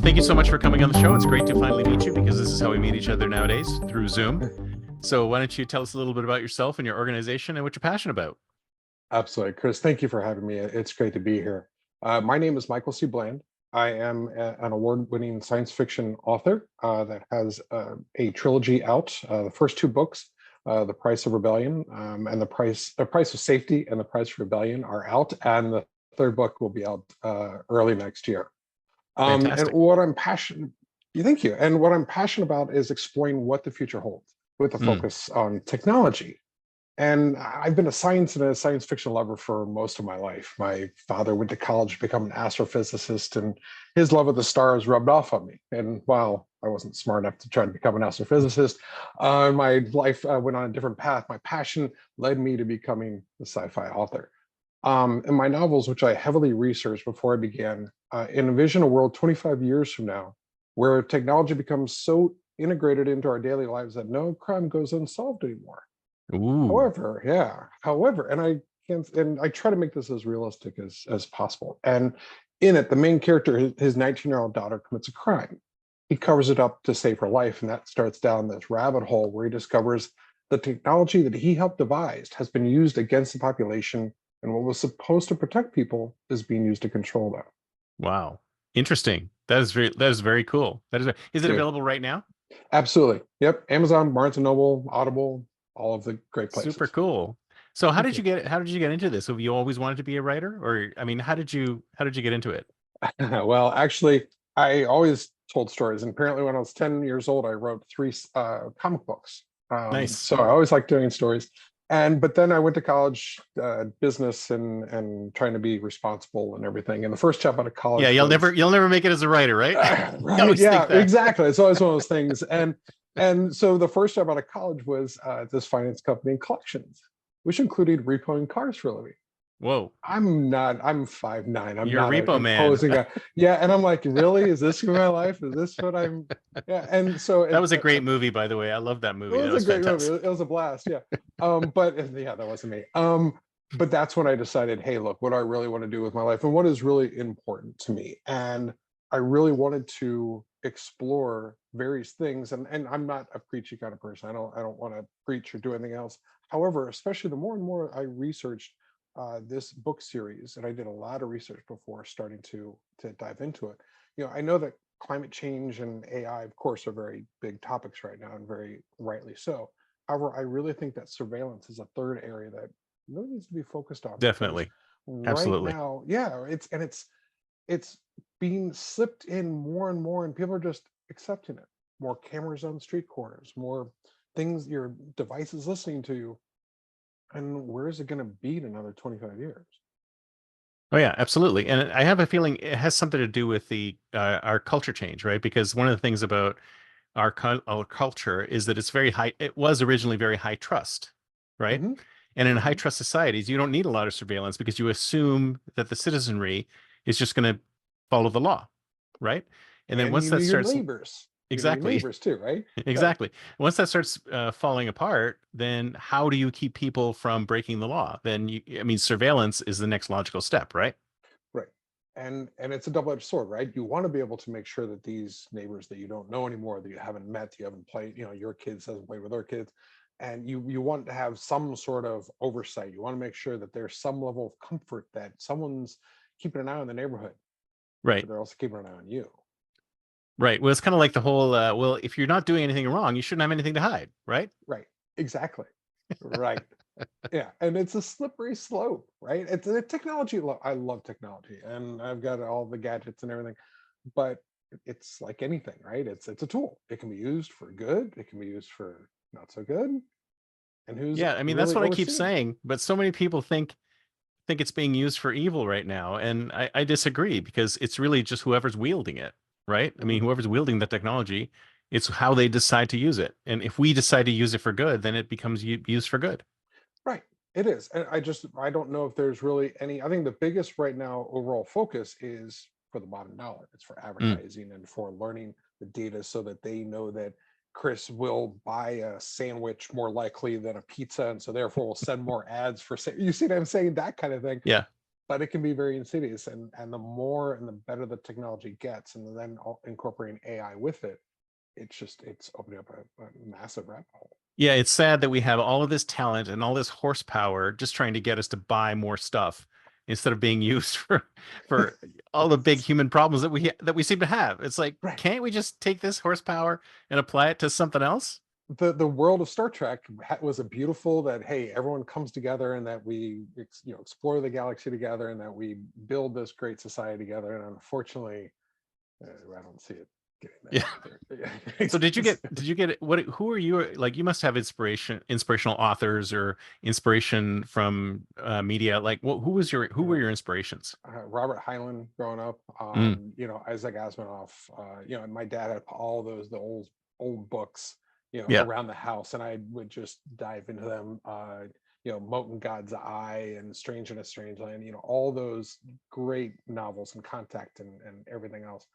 thank you so much for coming on the show. It's great to finally meet you because this is how we meet each other nowadays, through Zoom. So why don't you tell us a little bit about yourself and your organization and what you're passionate about? Absolutely, Chris. Thank you for having me. It's great to be here. My name is Michael C. Bland. I am an award-winning science fiction author that has a trilogy out. The first two books, "The Price of Rebellion" and "The Price of Safety" and "The Price of Rebellion" are out, and the third book will be out early next year. And Fantastic. what I'm passionate, thank you. And what I'm passionate about is exploring what the future holds, with a Mm, focus on technology. And I've been a science and a science fiction lover for most of my life. My father went to college to become an astrophysicist, and his love of the stars rubbed off on me. And while I wasn't smart enough to try to become an astrophysicist, my life went on a different path. My passion led me to becoming a sci-fi author. In my novels, which I heavily researched before I began, envision a world 25 years from now where technology becomes so integrated into our daily lives that no crime goes unsolved anymore. ooh, However, and I can't, and I try to make this as realistic as possible. And in it, the main character, his 19-year-old daughter, commits a crime. He covers it up to save her life, and that starts down this rabbit hole where he discovers the technology that he helped devise has been used against the population, and what was supposed to protect people is being used to control them. wow. Interesting. That is very cool. Is it Yeah, available right now? absolutely. Yep. Amazon, Barnes and Noble, Audible, all of the great Super places. cool. So Thank you. how did you get into this? Have you always wanted to be a writer? Or I mean, how did you get into it? Well, actually, I always told stories, and apparently, when I was 10 years old, I wrote three comic books. Nice. So I always liked doing stories. But then I went to college, business, and trying to be responsible and everything. And the first job out of Yeah, college was you'll never make it as a writer, right? You right, always think yeah, that. exactly. It's always one of those things. And so the first job out of college was this finance company in collections, which included repoing cars for a living. Whoa, I'm 5'9". I'm you're a not an repo man. imposing guy. Yeah. And I'm like, really? Is this my life? Is this what I'm? Yeah. And so That was a great movie, by the way. I love that it movie. That was a was great movie. fantastic. It was a blast. Yeah. But yeah, that wasn't me. But that's when I decided, hey, look, what do I really want to do with my life and what is really important to me. And I really wanted to explore various things. And I'm not a preachy kind of person. I don't want to preach or do anything else. However, especially the more and more I researched this book series, and I did a lot of research before starting to dive into it. I know that climate change and AI, of course, are very big topics right now, and very rightly so. However, I really think that surveillance is a third area that really needs to be focused on, because Definitely. right Absolutely. now, yeah, it's being slipped in more and more, and people are just accepting it. More cameras on street corners, more things, your devices listening to you. And where is it going to be in another 25 years? Oh yeah, absolutely. And I have a feeling it has something to do with the our culture change, right? Because one of the things about our culture is that it's very high. It was originally very high trust, right? Hmm. And in high Hmm. trust societies, you don't need a lot of surveillance because you assume that the citizenry is just going to follow the law, right? And then And once you that knew your starts, neighbors. You knew your exactly, neighbors too, right? Yeah. exactly. Once that starts falling apart, then how do you keep people from breaking the law? I mean, surveillance is the next logical step, right? Right. And it's a double-edged sword, right? You want to be able to make sure that these neighbors that you don't know anymore, that you haven't met, you haven't played, your kids hasn't played with their kids, and you want to have some sort of oversight. You want to make sure that there's some level of comfort that someone's keeping an eye on the neighborhood, but Right. they're also keeping an eye on you. Right. Well, it's kind of like the whole, well, if you're not doing anything wrong, you shouldn't have anything to hide, right? Right. Exactly. Right. Yeah, and it's a slippery slope, right? It's a technology. I love technology, and I've got all the gadgets and everything, but it's like anything, right? It's a tool. It can be used for good. It can be used for not so good. And who's Yeah, I mean, that's really what I keep overseeing it? saying, but so many people think it's being used for evil right now, and I disagree because it's really just whoever's wielding it, right? I mean, Mhm. whoever's wielding the technology, it's how they decide to use it. And if we decide to use it for good, then it becomes used for good. Right. It is, and I don't know if there's really any. I think the biggest right now overall focus is for the bottom dollar. It's for Mm. advertising and for learning the data so that they know that Chris will buy a sandwich more likely than a pizza, and so therefore will send more ads for. You see what I'm saying? That kind of thing. Yeah. but it can be very insidious. And the more and the better the technology gets, and then incorporating AI with it, it's opening up a massive rabbit hole. Yeah, it's sad that we have all of this talent and all this horsepower just trying to get us to buy more stuff instead of being used for all the big human problems that we seem to have. It's like, Right. can't we just take this horsepower and apply it to something else? The world of Star Trek was a beautiful that, hey, everyone comes together and that we explore the galaxy together and that we build this great society together. And unfortunately, I don't see it getting Yeah. there So either. did you get what who are you like you must have inspirational authors or inspiration from media like who was your who were Yeah. your inspirations? Robert Heinlein growing up, Mm, Isaac Asimov, and my dad had all the old books, yeah. around the house, and I would just dive into them. Mote and God's Eye and Strange in a Strange Land, all those great novels and Contact and everything else.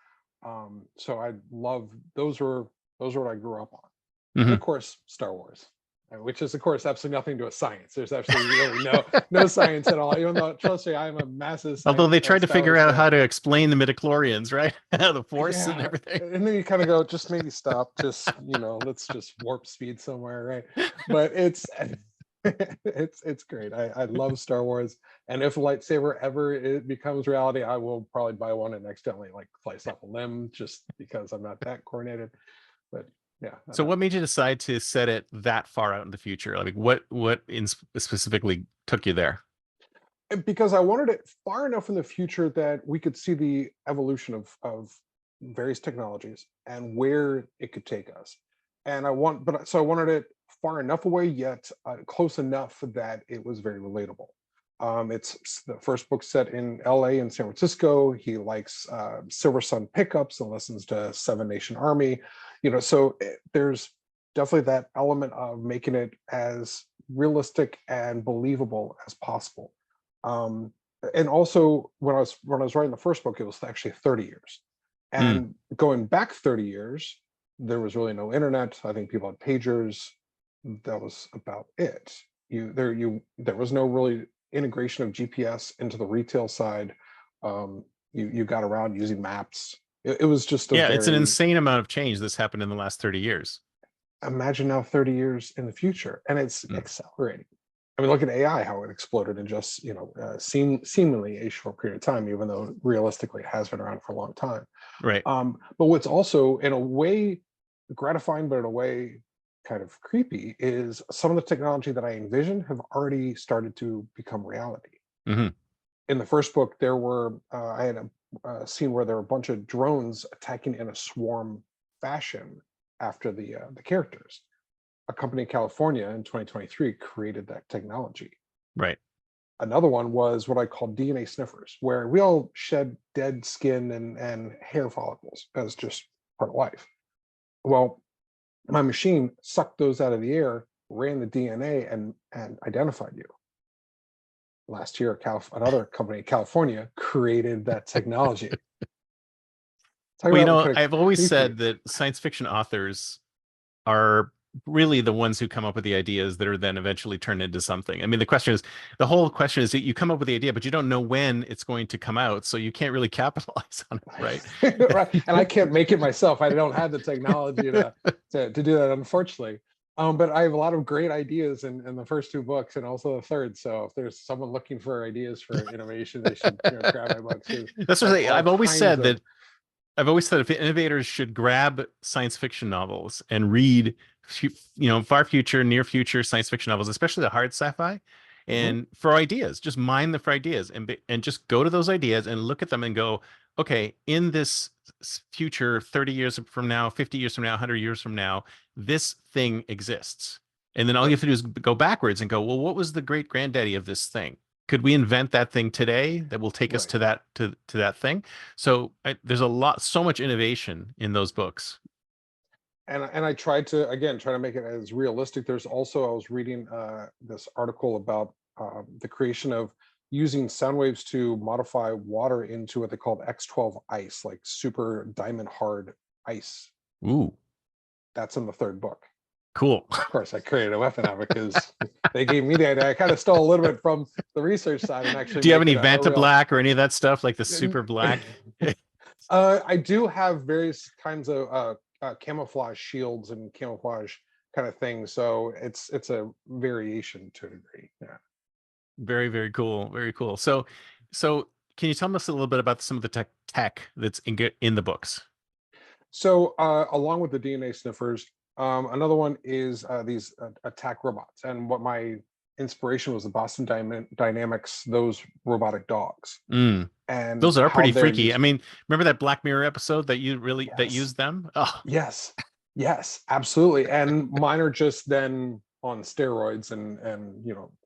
So I love those were what I grew up on, and of Hmm. course Star Wars, which is of course absolutely nothing to a science. There's absolutely really no science at all. Even though, trust me, I'm a massive Although they tried to Star figure Wars out fan. how to explain the midichlorians, right? The force and Yeah, everything. and then you kind of go, just maybe stop, just let's just warp speed somewhere, right? But it's it's great. I love Star Wars, and if a lightsaber ever it becomes reality, I will probably buy one and accidentally like slice off a limb just because I'm not that coordinated. But yeah, So what made you decide to set it that far out in the future? Like specifically took you there? because I wanted it far enough in the future that we could see the evolution of various technologies and where it could take us. And I wanted it far enough away, yet close enough that it was very relatable. It's the first book set in LA and San Francisco. He likes Silver Sun pickups and listens to Seven Nation Army. So there's definitely that element of making it as realistic and believable as possible. um, and also when I was writing the first book, it was actually 30 years, Mm, and going back 30 years, there was really no internet. I think people had pagers. That was about it. There was no really integration of GPS into the retail side. You got around using maps. It was just a yeah, it's an very, insane amount of change that's happened in the last 30 years. imagine now 30 years in the future, and it's Mm, accelerating. I mean, look at AI, how it exploded in just, seemingly a short period of time, even though realistically it has been around for a long time. right. But what's also in a way gratifying, but in a way kind of creepy, is some of the technology that I envisioned have already started to become reality. Hmm. In the first book, I had a scene where there were a bunch of drones attacking in a swarm fashion after the characters. A company in California in 2023 created that technology. Right. Another one was what I call DNA sniffers, where we all shed dead skin and hair follicles as just part of life. Well, my machine sucked those out of the air, ran the DNA, and identified you. Last year, another company in California created that technology. Talk Well, about kind of I've always creepy. said that science fiction authors are really the ones who come up with the ideas that are then eventually turned into something. I mean, the whole question is that you come up with the idea, but you don't know when it's going to come out, so you can't really capitalize on it, right? Right, and I can't make it myself. I don't have the technology to do that, unfortunately. But I have a lot of great ideas in the first two books and also the third. So if there's someone looking for ideas for innovation, they should grab my books. That's I what have all kinds of. I've always said if innovators should grab science fiction novels and read, far future, near future science fiction novels, especially the hard sci-fi, Mhm. and for ideas, just mine them for ideas and just go to those ideas and look at them and go, okay, in this future, 30 years from now, 50 years from now, 100 years from now, this thing exists. And then all you Right, have to do is go backwards and go, well, what was the great granddaddy of this thing? Could we invent that thing today that will take us right. to that thing? So there's so much innovation in those books. And I tried to, again, try to make it as realistic. There's also, I was reading this article about the creation of using sound waves to modify water into what they call X12 ice, like super diamond hard ice. Ooh, That's in the third book. Cool. Of course, I created a weapon out of it because they gave me the idea. I kind of stole a little bit from the research side and actually Do you have make any it a Vanta real. Black or any of that stuff, like the super black? I do have various kinds of camouflage shields and camouflage kind of things, so it's a variation to a degree. Yeah. Very, very cool. Very cool. So can you tell us a little bit about some of the tech that's in the books? So along with the DNA sniffers, another one is these attack robots, and what my inspiration was the Boston Dynamics, those robotic dogs, Mm. and Those are how pretty they're freaky. I used. mean, remember that Black Mirror episode that Yes. used them? Oh, Yes, yes, absolutely. And mine are just then on steroids and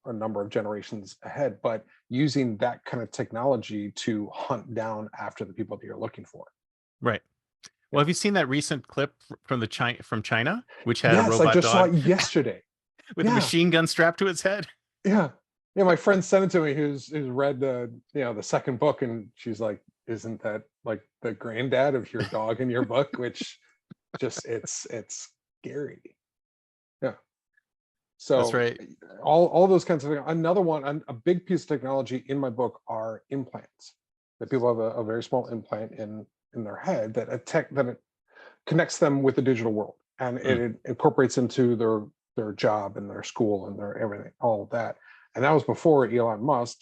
a number of generations ahead, but using that kind of technology to hunt down after the people that you're looking for. right. Well, Yeah. have you seen that recent clip from China, which had a Yes, I robot just saw dog it yesterday. with a Yeah, machine gun strapped to its head? yeah, yeah. My friend sent it to me. Who's read the second book, and she's like, "Isn't that like the granddad of your dog in your book?" Which just it's scary. Yeah. That's So right. all those kinds of things. Another one, a big piece of technology in my book are implants. That people have a very small implant in their head that it connects them with the digital world, and Mm. it incorporates into their job and their school and their everything, all of that. And that was before Elon Musk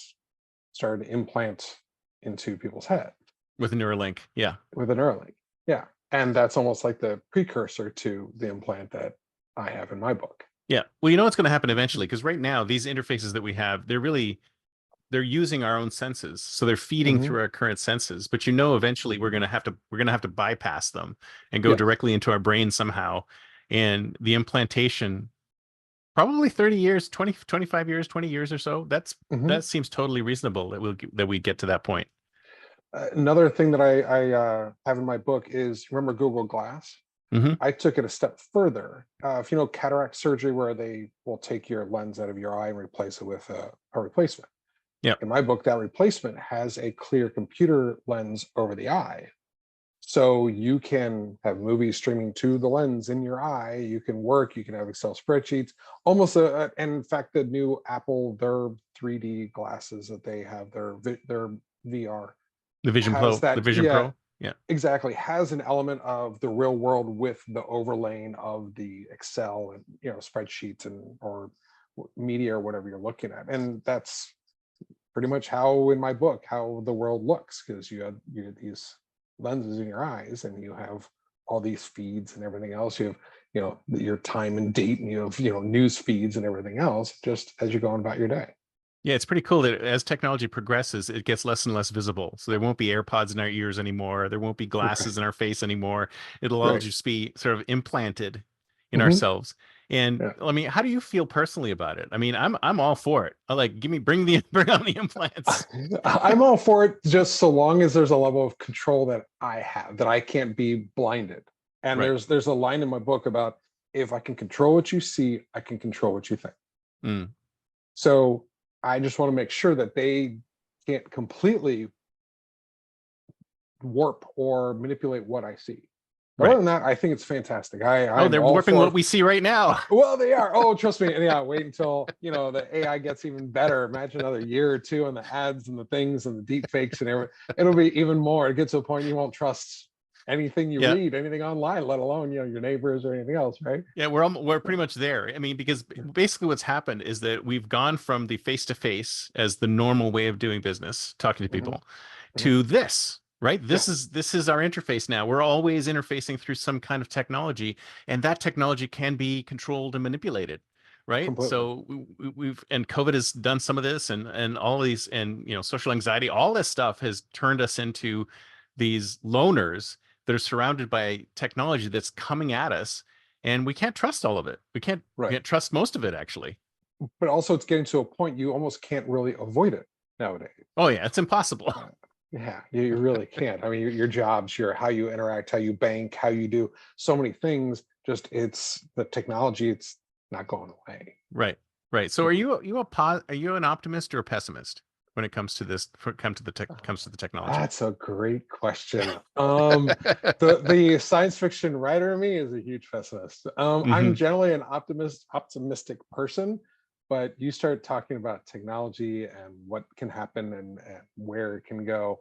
started to implant into people's head With a Neuralink. Yeah. with an Neuralink. Yeah, and that's almost like the precursor to the implant that I have in my book. Yeah. Well, you know what's going to happen eventually, because right now these interfaces that we have, they're using our own senses. So they're feeding Hmm. through our current senses. But you know, eventually we're gonna have to bypass them and go Yeah. directly into our brain somehow. And the implantation, probably 30 years, 20, 25 years, 20 years or so. Hmm. That seems totally reasonable that we get to that point. Another thing that I have in my book is, remember Google Glass? Hmm. I took it a step further. If you know cataract surgery, where they will take your lens out of your eye and replace it with a replacement. Yeah. In my book, that replacement has a clear computer lens over the eye. So you can have movies streaming to the lens in your eye. You can work, you can have Excel spreadsheets, almost and in fact, the new Apple, their 3D glasses that they have, their VR has The that. Vision Yeah, Pro. Yeah. exactly, has an element of the real world with the overlaying of the Excel and spreadsheets and or media or whatever you're looking at. And that's pretty much how in my book how the world looks, because you had these lenses in your eyes and you have all these feeds and everything else. You have your time and date, and you have news feeds and everything else just as you're going about your day. Yeah, it's pretty cool that as technology progresses, it gets less and less visible. So there won't be AirPods in our ears anymore. There won't be Right. glasses in our face anymore. It'll all Right. just be sort of implanted in Hmm. ourselves. And Yeah. I mean, how do you feel personally about it? I mean, I'm all for it. I like bring on the implants. I'm all for it, just so long as there's a level of control that I have, that I can't be blinded. And Right. there's a line in my book about, if I can control what you see, I can control what you think. Mm, So I just want to make sure that they can't completely warp or manipulate what I see. Other right. than that, I think it's fantastic. Oh, I'm they're all warping what for. we see right now. Well, they are. Oh, trust me. And yeah, wait until the AI gets even better. Imagine another year or two, and the ads and the things and the deep fakes and everything. It'll be even more. It gets to a point you won't trust anything you Yeah. read, anything online, let alone your neighbors or anything else, right? Yeah, we're pretty much there. I mean, because basically what's happened is that we've gone from the face to face as the normal way of doing business, talking to Hmm. people, Hmm. to this, right? Yeah, This is our interface now. We're always interfacing through some kind of technology, and that technology can be controlled and manipulated, right? completely. So we've and COVID has done some of this, and all these, and social anxiety, all this stuff has turned us into these loners that are surrounded by technology that's coming at us, and we can't trust all of it. We Right. can't trust most of it, actually. But also, it's getting to a point you almost can't really avoid it nowadays. Oh yeah, it's impossible. Uh, yeah, you really can't. I mean, your jobs, your how you interact, how you bank, how you do so many things. Just it's the technology. It's not going away. Right, right. So are you an optimist or a pessimist? when it comes to this, comes to the technology? That's a great question. The science fiction writer in me is a huge pessimist. I'm Hmm. generally an optimistic person, but you start talking about technology and what can happen and where it can go.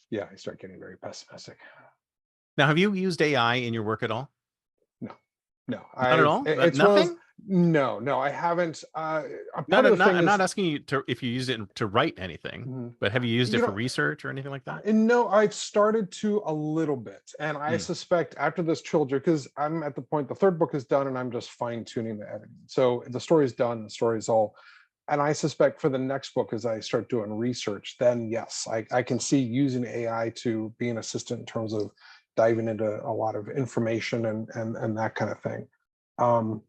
Yeah, I start getting very pessimistic. Now, have you used AI in your work at all? No, no, Not at all? it's one of those, Nothing? no, I haven't. A No, part of no, the not, thing I'm not is, asking you to if you used it to write anything, mhm, but have you used it you for know, research or anything like that? and no, I've started to a little bit, and I Mm, suspect after this trilogy, because I'm at the point the third book is done, and I'm just fine tuning the editing. So the story's done, the story's all, and I suspect for the next book, as I start doing research, then yes, I can see using AI to be an assistant in terms of diving into a lot of information and that kind of thing. Um,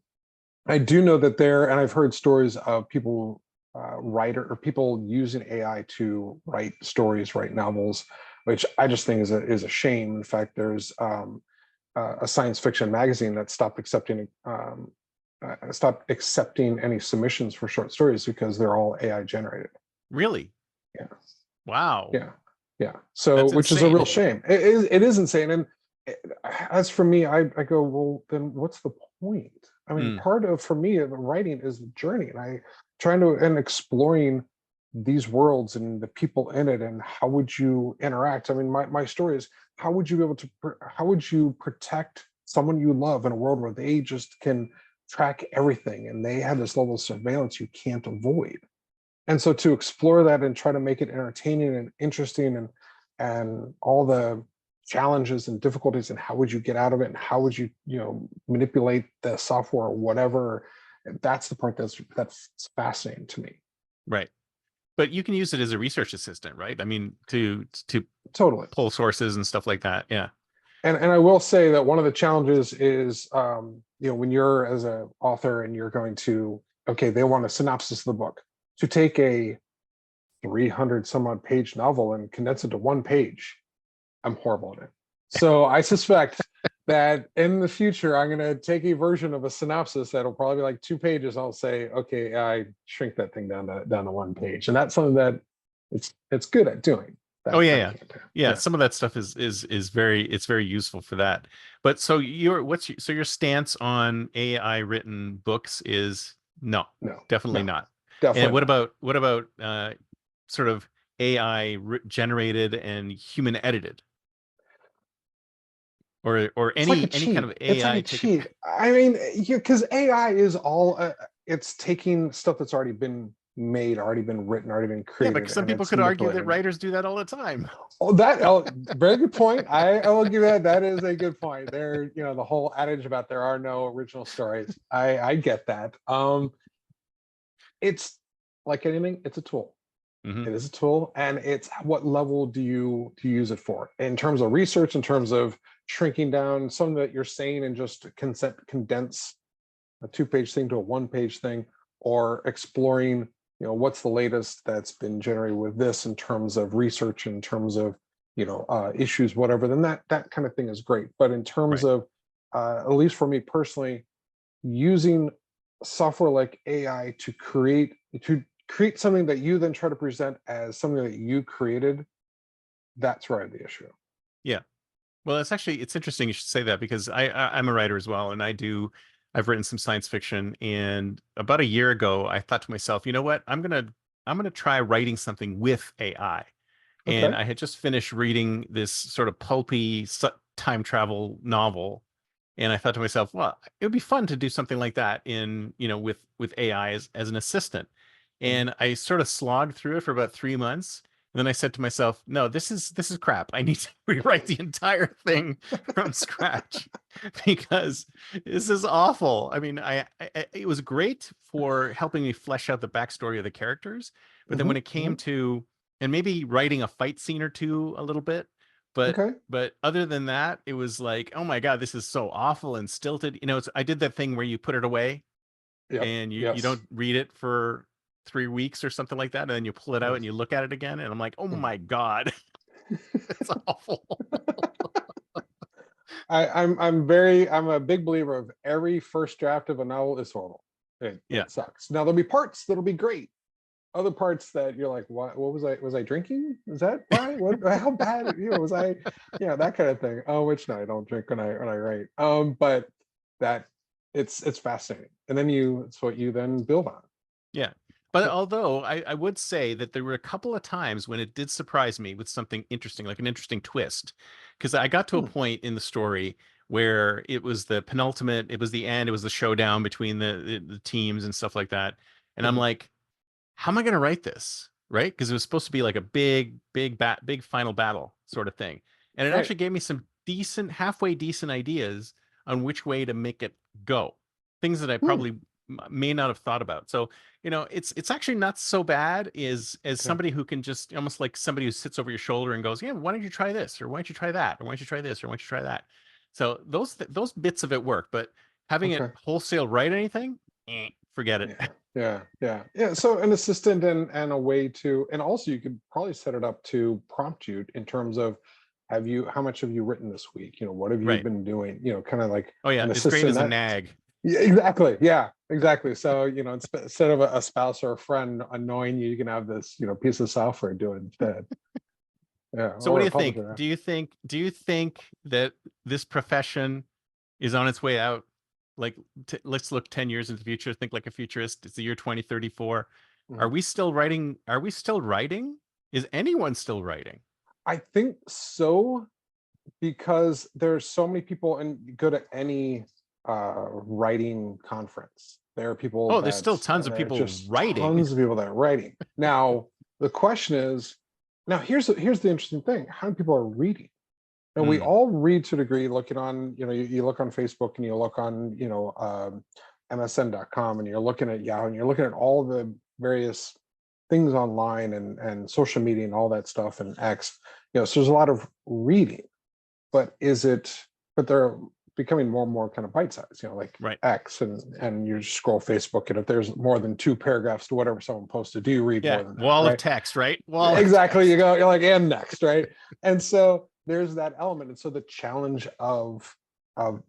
I do know that there, and I've heard stories of people, writer or people using AI to write stories, write novels, which I just think is a shame. In fact, there's a science fiction magazine that stopped accepting any submissions for short stories because they're all AI generated. really? Yeah, Wow. yeah, yeah. So, That's which is a real insane. shame. It is insane. And as for me, I go, well, then what's the point? I mean, Mm, part of for me, the writing is the journey, and I trying to and exploring these worlds and the people in it, and how would you interact? I mean, my story is how would you be able to how would you protect someone you love in a world where they just can track everything and they have this level of surveillance you can't avoid? And so to explore that and try to make it entertaining and interesting and all the challenges and difficulties and how would you get out of it and how would you manipulate the software or whatever, that's the part that's fascinating to me. right. But you can use it as a research assistant, right? I mean, to Totally. pull sources and stuff like that. Yeah. And I will say that one of the challenges is, when you're as an author and you're going to, okay, they want a synopsis of the book, to take a 300 some odd page novel and condense it to one page. I'm horrible at it. So I suspect that in the future, I'm going to take a version of a synopsis that'll probably be like 2 pages. I'll say, okay, I shrink that thing down to 1 page, and that's something that it's good at doing. Oh That yeah, I yeah. can't do. Yeah, Yeah, some of that stuff is very it's very useful for that. But so your stance on AI written books is no, no, definitely no, not. And definitely not. what about sort of AI generated and human edited or It's like a any kind of cheat. It's like AI a take a cheat. I mean, because AI is all, it's taking stuff that's already been made, already been written, already been yeah, but created, some and people it's could argue that manipulating it. writers do that all the time. Very good point. I will give that. That is a good point. There, the whole adage about there are no original stories. I get that. It's like anything. It's a tool. Hmm. It is a tool, and it's what level do you use it for in terms of research, in terms of shrinking down something that you're saying and just condense a 2 page thing to a 1 page thing, or exploring, what's the latest that's been generated with this in terms of research, in terms of, issues, whatever, then that kind of thing is great. But in terms Right. of, at least for me personally, using software like AI to create something that you then try to present as something that you created, that's where I have the issue. Yeah. Well, it's interesting you should say that because I'm a writer as well, and I've written some science fiction. And about a year ago, I thought to myself, you know what? I'm gonna try writing something with AI. And Okay. I had just finished reading this sort of pulpy time travel novel, and I thought to myself, well, it would be fun to do something like that in with AI as an assistant. Mhm. And I sort of slogged through it for about 3 months. And then I said to myself, no, this is crap. I need to rewrite the entire thing from scratch because this is awful. I mean, it was great for helping me flesh out the backstory of the characters, but then when Mhm. it came Mhm. to and maybe writing a fight scene or two a little bit, but Okay. other than that, it was like, oh my God, this is so awful and stilted. I did that thing where you put it away Yep. and you Yes. don't read it for 3 weeks or something like that, and then you pull it out and Yes. you look at it again, and I'm like, oh Mhm. my God, it's awful. I'm a big believer of every first draft of a novel is horrible. It Yeah. sucks. Now there'll be parts that'll be great, other parts that you're like, what was I drinking? Is that why? What, how bad, was I, that kind of thing. Oh, which no, I don't drink when I write. But that it's fascinating. And then it's what you then build on. Yeah. But Yep. although I would say that there were a couple of times when it did surprise me with something interesting, like an interesting twist. Because I got to a Hmm, point in the story where it was the penultimate, it was the end, it was the showdown between the teams and stuff like that. And I'm mhm. like, how am I going to write this? Right? Because it was supposed to be like a big final battle sort of thing. And it Right. actually gave me some decent, halfway decent ideas on which way to make it go. Things that I Hmm, probably may not have thought about. So, it's actually not so bad as okay. somebody who can just almost like somebody who sits over your shoulder and goes, "Yeah, why don't you try this? Or why don't you try that? Or why don't you try this? Or why don't you try that?" So those bits of it work, but having it Okay. wholesale write anything, forget it. Yeah, yeah. So an assistant and a way to, and also you could probably set it up to prompt you in terms of, how much have you written this week? What have you Right. been doing? Kind of like Oh yeah, an it's great assistant as a that, nag. yeah, exactly. Yeah, exactly. So, instead of a spouse or a friend annoying you, you can have this, piece of software do it instead. Yeah, So what or do a you think? publisher. Do you think that this profession is on its way out? Like let's look 10 years into the future, think like a futurist. It's the year 2034. Are Mhm. we still writing? Are we still writing? Is anyone still writing? I think so, because there's so many people, and you go to any writing conference, there are people Oh, there's that still tons of there are people just writing. tons of people that are writing. Now the question is, now here's the interesting thing: how many people are reading? And we Mm, all read to a degree. Looking on, you look on Facebook, and you look on, msn.com, and you're looking at Yahoo, and you're looking at all the various things online, and social media and all that stuff, and X. So there's a lot of reading, but they're becoming more and more kind of bite sized, like right. X, and you just scroll Facebook, and if there's more than two paragraphs to whatever someone posted, do you read Yeah. more than that, Wall of right? text, right? Wall of Exactly. text. You're like, and next, right? And so there's that element. And so the challenge of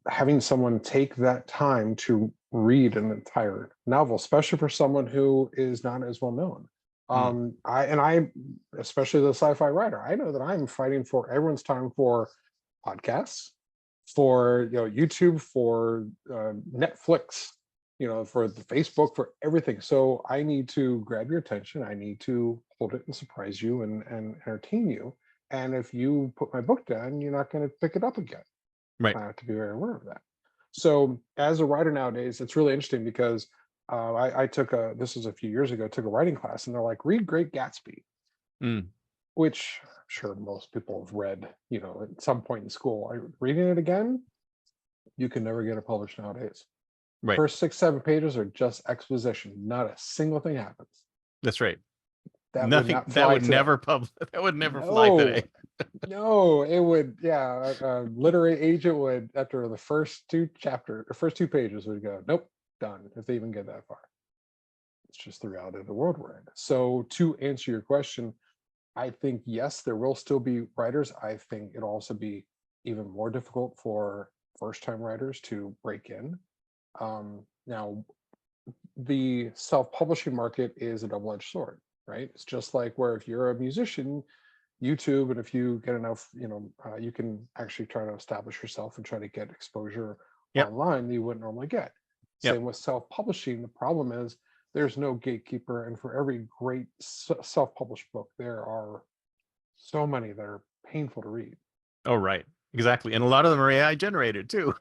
having someone take that time to read an entire novel, especially for someone who is not as well known. Mm, I especially the sci-fi writer, I know that I'm fighting for everyone's time for podcasts, for YouTube, for Netflix, for the Facebook, for everything. So I need to grab your attention. I need to hold it and surprise you, and entertain you. And if you put my book down, you're not going to pick it up again. right. I have to be very aware of that. So as a writer nowadays, it's really interesting because I took this was a few years ago, took a writing class, and they're like, read Great Gatsby, Mm, which I'm sure most people have read, at some point in school. Reading it again, you can never get it published nowadays. right. First 6, 7 pages are just exposition. Not a single thing happens. That's right. That would Nothing not that fly would today. never that would never fly No, today. no, it would. Yeah, a literary agent would, after the first 2 pages, would go, nope, done. If they even get that far, it's just the reality of the world we're in. So to answer your question, I think yes, there will still be writers. I think it'll also be even more difficult for first-time writers to break in. Now, the self-publishing market is a double-edged sword, right? It's just like where if you're a musician, YouTube, and if you get enough, you can actually try to establish yourself and try to get exposure Yep. online that you wouldn't normally get. Yep. Same with self-publishing. The problem is there's no gatekeeper, and for every great self-published book, there are so many that are painful to read. Oh, right. Exactly. And a lot of them are AI generated too.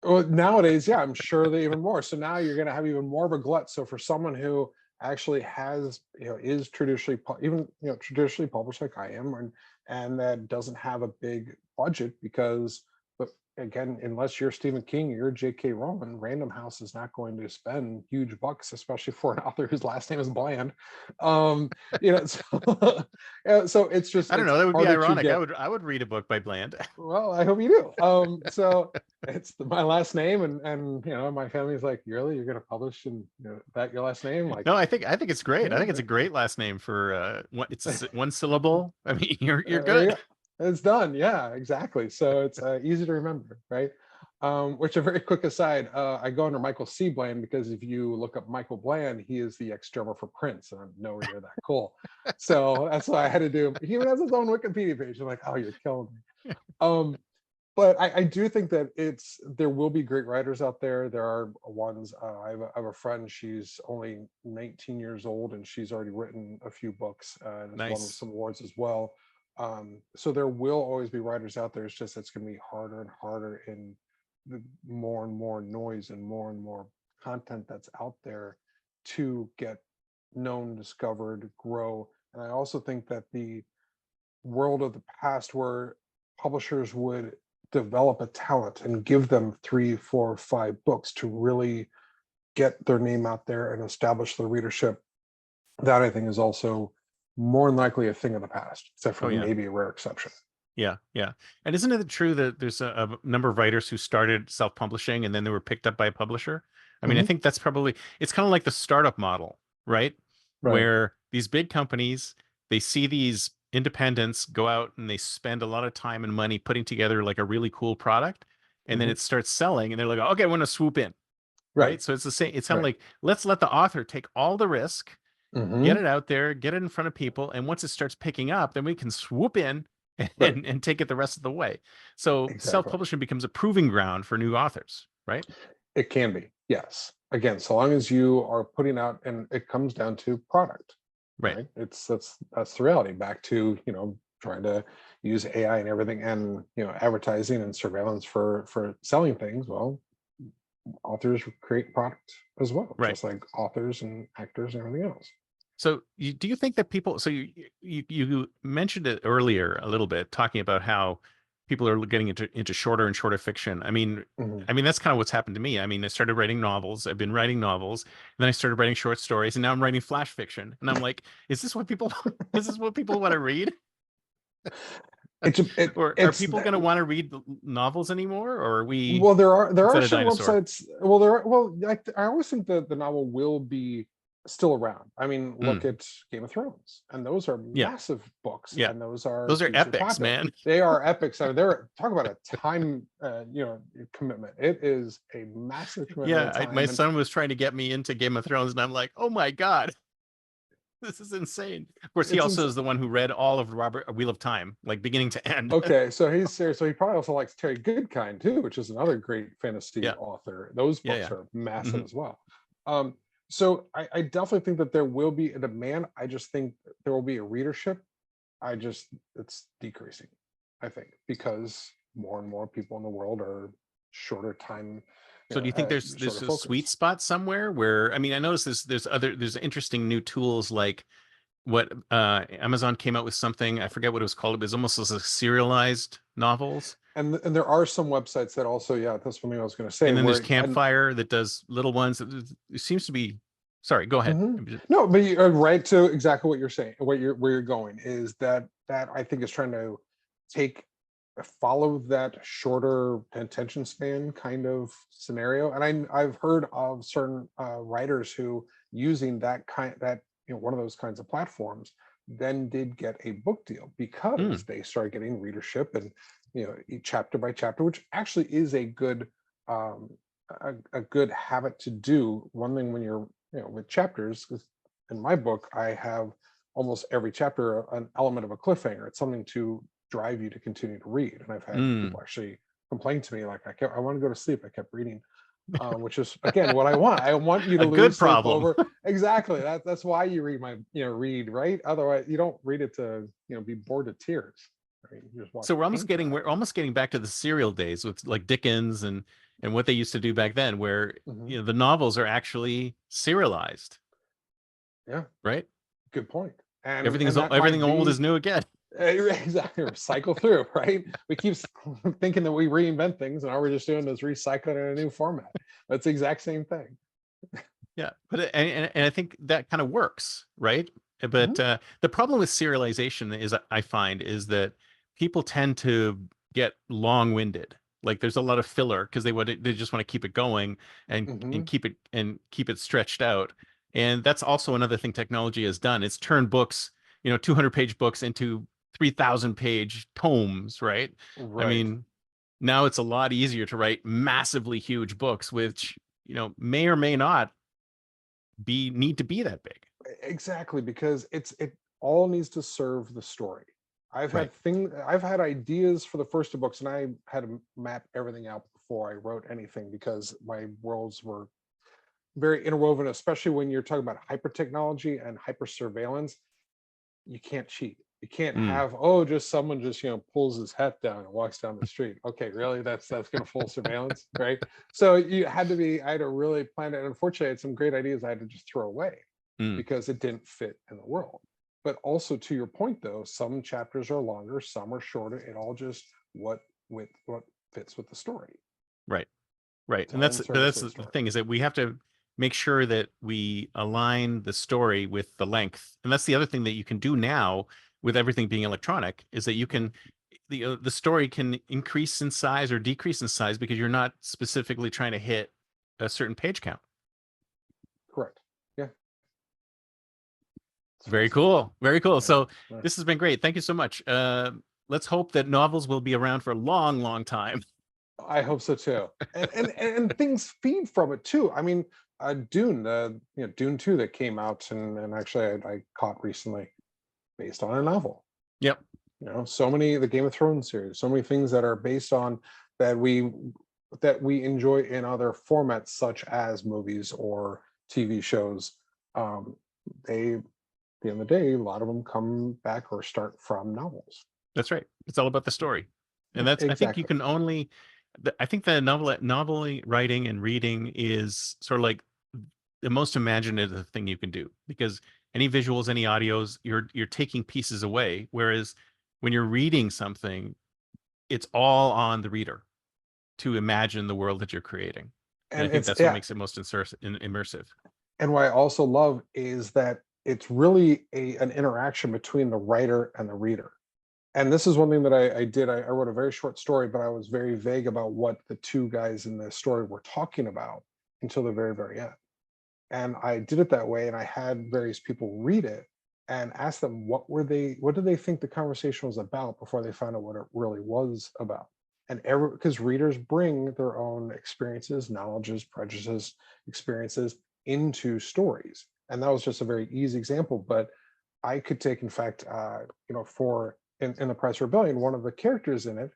Well, nowadays, yeah, I'm sure that even more. So now you're going to have even more of a glut. So for someone who actually has, is traditionally even traditionally published like I am, and that doesn't have a big budget, because, but again, unless you're Stephen King, you're J.K. Rowling, Random House is not going to spend huge bucks, especially for an author whose last name is Bland. So, yeah, so I don't it's know. That would be harder to ironic. I get. would I would read a book by Bland. Well, I hope you do. So it's my last name, and my family's like, really, you're going to publish and that your last name? Like, No, I think it's great. I think it's a yeah, great last name for it's one syllable. I mean, you're there you good. go. It's done. Yeah, exactly. So it's easy to remember, right? Which a very quick aside, I go under Michael C. Bland because if you look up Michael Bland, he is the ex-drummer for Prince, and I'm nowhere near that cool. So that's why I had to do. He even has his own Wikipedia page. I'm like, oh, you're killing me. Um, but I do think that there will be great writers out there. There are ones. I have a friend. She's only 19 years old, and she's already written a few books and has won Nice. some awards as well. So there will always be writers out there. It's just it's going to be harder and harder in the more and more noise and more content that's out there to get known, discovered, grow. And I also think that the world of the past where publishers would develop a talent and give them 3, 4, 5 books to really get their name out there and establish the readership, that I think is also more than likely a thing of the past, except for Oh yeah. maybe a rare exception. Yeah, yeah. And isn't it true that there's a number of writers who started self-publishing and then they were picked up by a publisher? I mean, I Mhm. think that's probably it's kind of like the startup model, right? Right. Where these big companies, they see these independents go out and they spend a lot of time and money putting together like a really cool product, and then Mhm. it starts selling and they're like, "Okay, I want to swoop in." Right. Right? So it's the same. It's kind of Right. like let's let the author take all the risk, get Mhm. it out there, get it in front of people, and once it starts picking up, then we can swoop in Right. and take it the rest of the way. So Exactly. self-publishing becomes a proving ground for new authors, right? It can be. Yes. Again, so long as you are putting out, and it comes down to product, Right. right? That's the reality. Back to, trying to use AI and everything, and advertising and surveillance for selling things. Well, authors create product as well, Right. just like authors and actors and everything else. So do you think that people so you mentioned it earlier a little bit talking about how people are getting into shorter and shorter fiction. Mhm. I mean that's kind of what's happened to me. I mean, I started writing novels. I've been writing novels, and then I started writing short stories, and now I'm writing flash fiction. And I'm like, is this what people is this what people want to read? It's Or are people going to want to read novels anymore? Or are we well, there are instead of certain dinosaur? websites. Well, there are. Well, I always think that the novel will be still around. I mean, look Mm, at Game of Thrones, and those are yeah, massive books, yeah. and those are Those are hugely epics, popular. man. They are epics. I mean, they're talk about a time, commitment. It is a massive commitment Yeah, of time, my and son was trying to get me into Game of Thrones, and I'm like, oh my God, this is insane. Of course, he it's also insane. is the one who read all of Robert Wheel of Time, like beginning to end. Okay, so he's serious. So he probably also likes Terry Goodkind too, which is another great fantasy Yeah, author. Those yeah, books yeah. are massive Hmm. as well. Um, so I definitely think that there will be a demand. I just think there will be a readership. It's decreasing, I think, because more and more people in the world are shorter time, So do you think there's shorter a sweet focus. spot somewhere where I mean I noticed there's interesting new tools like what Amazon came out with something I forget what it was called. It was almost as a serialized novels. And there are some websites that also, yeah, that's something I was going to say, And then there's where and Campfire that does little ones. It seems to be. Sorry, go ahead. Mhm. No, but you're right to exactly what you're saying. Where you're going is that I think is trying to take follow that shorter attention span kind of scenario. And I've heard of certain writers who using that one of those kinds of platforms then did get a book deal because Hmm. they started getting readership and chapter by chapter, which actually is um, a good habit to do. One thing when you're with chapters, 'cause in my book I have almost every chapter an element of a cliffhanger. It's something to drive you to continue to read. And I've had Mm. people actually complain to me like I want to go to sleep. I kept reading, which is again what I want. I want you to A good lose sleep problem. over exactly. That's why you read read, right. Otherwise, you don't read it to be bored to tears. Right? You just watch So paint dry. we're almost getting back to the serial days with like Dickens and what they used to do back then, where Hmm. the novels are actually serialized, Yeah, right? good point. And that Everything might old is be new again. exactly cycle through, right? We keep thinking that we reinvent things, and all we're just doing is recycling in a new format. That's the exact same thing. Yeah, but and I think that kind of works, right? But Mhm. the problem with serialization is I find is that people tend to get long-winded. Like there's a lot of filler because they just want to keep it going and Mhm. keep it stretched out. And that's also another thing technology has done. It's turned books, 200-page books into 3,000-page tomes, right? I Right. mean, Now it's a lot easier to write massively huge books, which, may or may not need to be that big. Exactly, because it all needs to serve the story. Right. I've had ideas for the first two books, and I had to map everything out before I wrote anything because my worlds were very interwoven, especially when you're talking about hyper technology and hyper surveillance. You can't cheat. You can't Mm, have, oh, just someone just pulls his hat down and walks down the street. Okay, really? That's going to full surveillance, right? So you had to be. I had to really plan it. And unfortunately, I had some great ideas I had to just throw away mm. because it didn't fit in the world. But also to your point, though, some chapters are longer, some are shorter. It all just what fits with the story. Right. Right. It's And all in service that's of the the story. thing, is that we have to make sure that we align the story with the length. And that's the other thing that you can do now with everything being electronic, is that you Mhm. can the story can increase in size or decrease in size because you're not specifically trying to hit a certain page count. Correct. Yeah, it's Very fascinating. cool. Very cool. Yeah. So Yeah. this has been great. Thank you so much. Let's hope that novels will be around for a long, long time. I hope so too. And things feed from it too. I mean, Dune, Dune 2 that came out and actually I caught recently based on a novel. Yep. So many the Game of Thrones series, so many things that are based on that we enjoy in other formats such as movies or TV shows. Um, they, at the end of the day, a lot of them come back or start from novels. That's right. It's all about the story. And Yeah, that's, I think you exactly. can only, I think the novel writing and reading is sort of like the most imaginative thing you can do, because any visuals, any audios, you're taking pieces away. Whereas when you're reading something, it's all on the reader to imagine the world that you're creating. And I And think it's that's what yeah, makes it most immersive. and what I also love is that it's really an interaction between the writer and the reader. And this is one thing that I did. I wrote a very short story, but I was very vague about what the two guys in the story were talking about until the very, very end. And I did it that way, and I had various people read it and ask them what did they think the conversation was about before they found out what it really was about. And because readers bring their own experiences, knowledges, prejudices, experiences into stories. And that was just a very easy example, but I could take, in fact, for in the Price Rebellion, one of the characters in it,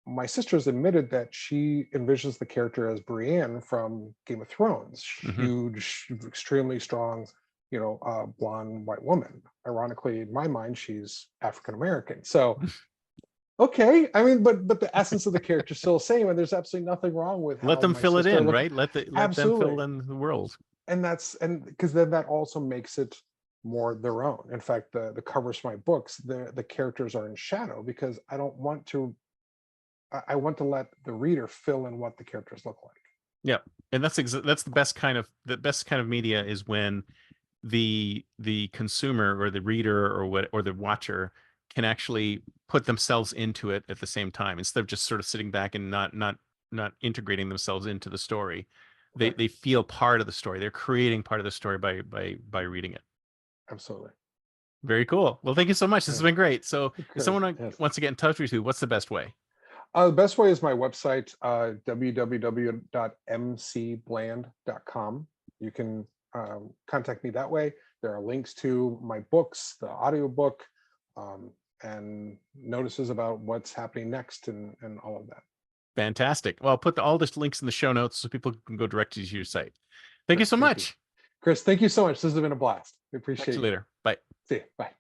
my sister's admitted that she envisions the character as Brienne from Game of Thrones, Hmm. huge, extremely strong, blonde white woman. Ironically, in my mind, she's African American. So, okay, I mean, but the essence of the character is still the same, and there's absolutely nothing wrong with Let how them my fill it sister in, look. right? Let them fill Absolutely, in the world. and because then that also makes it more their own. In fact, the covers for my books, the characters are in shadow because I don't want to I want to let the reader fill in what the characters look like. Yeah. And that's the best kind of media, is when the consumer or the reader or the watcher can actually put themselves into it at the same time, instead of just sort of sitting back and not integrating themselves into the story. Right. They feel part of the story. They're creating part of the story by reading it. Absolutely. Very cool. Well, thank you so much. This has Yeah. been great. So if Chris, someone yes. wants to get in touch with you, what's the best way? The best way is my website, www.mcbland.com. You can contact me that way. There are links to my books, the audiobook, um, and notices about what's happening next and all of that. Fantastic. Well, I'll put all the links in the show notes so people can go directly to your site. Thank you Great. so Thank you. much. Chris, thank you so much. This has been a blast. We Catch appreciate you you. later. Bye. See you. Bye.